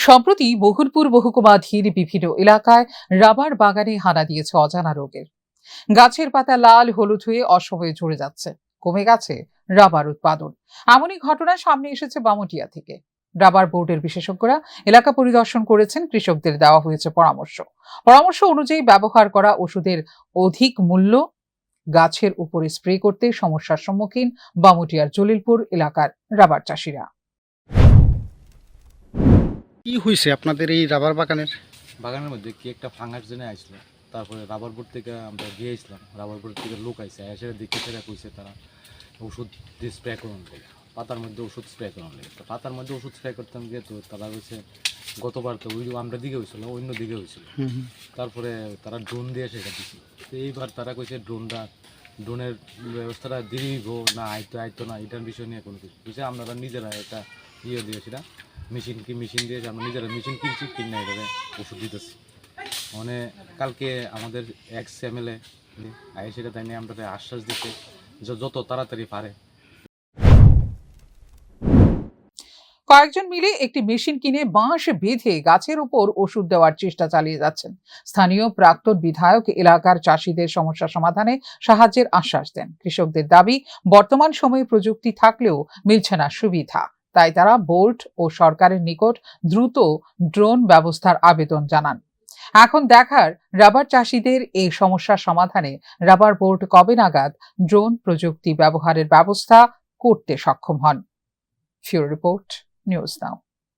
সম্প্রতি বহুলপুর মহকুমাধীন বিভিন্ন এলাকায় রাবার বাগানে হানা দিয়েছে অজানা রোগের। গাছের পাতা লাল হলুদ হয়ে অসময়ে ঝরে যাচ্ছে, কমে গেছে রাবার উৎপাদন। এমনই ঘটনা সামনে এসেছে বামুটিয়া থেকে। রাবার বোর্ডের বিশেষজ্ঞরা এলাকা পরিদর্শন করেছেন, কৃষকদের দেওয়া হয়েছে পরামর্শ অনুযায়ী ব্যবহার করা ওষুধের অধিক মূল্য গাছের উপরে স্প্রে করতে সমস্যার সম্মুখীন বামুটিয়ার জলিলপুর এলাকার রাবার চাষিরা। কি হয়েছে আপনাদের এই রাবার বাগানের মধ্যে কি একটা ফাঙ্গাস জেনে আসলো। তারপরে রাবার বোর্ড থেকে আমরা গিয়েছিলাম, রাবার বোর্ড থেকে লোক আইসে এসে দেখে সেটা কইছে তারা ওষুধ দিয়ে স্প্রে করুন লাগে, পাতার মধ্যে ওষুধ স্প্রে করুন লাগে। তো পাতার মধ্যে ওষুধ স্প্রে করতাম গিয়ে তো তারা হয়েছে গতবার তো ওই আমরা দিকে হয়েছিল, অন্য দিকে হয়েছিল। তারপরে তারা ড্রোন দিয়ে সেটা দিছিল। তো এইবার তারা কইছে ড্রোনের ব্যবস্থাটা দিবি না আইতো না, এটার বিষয় নিয়ে কোনো কিছু বুঝছে। আপনারা নিজেরা একটা দিয়েছিলাম মেশিন দিয়ে আমরা নিজেরা মেশিন কিনছি, কিনে এভাবে ওষুধ দিতেছি। মানে কালকে আমাদের এক্স এমএলএ সেটা তাই নিয়ে আমরা আশ্বাস দিতে যত তাড়াতাড়ি পারে। কয়েকজন মিলে একটি মেশিন কিনে বাঁশ বেঁধে গাছের উপর ওষুধ দেওয়ার চেষ্টা চালিয়ে যাচ্ছেন। স্থানীয় প্রাক্তন বিধায়ক এলাকার চাষিদের সমস্যা সমাধানে সাহায্যের আশ্বাস দেন। কৃষকদের দাবি, বর্তমান সময়ে প্রযুক্তি থাকলেও মিলছে না সুবিধা, তাই তারা বোর্ড ও সরকারের নিকট দ্রুত ড্রোন ব্যবস্থার আবেদন জানান। এখন দেখার রাবার চাষিদের এই সমস্যার সমাধানে রাবার বোর্ড কবে নাগাদ ড্রোন প্রযুক্তি ব্যবহারের ব্যবস্থা করতে সক্ষম হন। ফিউরো রিপোর্ট, নিউজ নাও।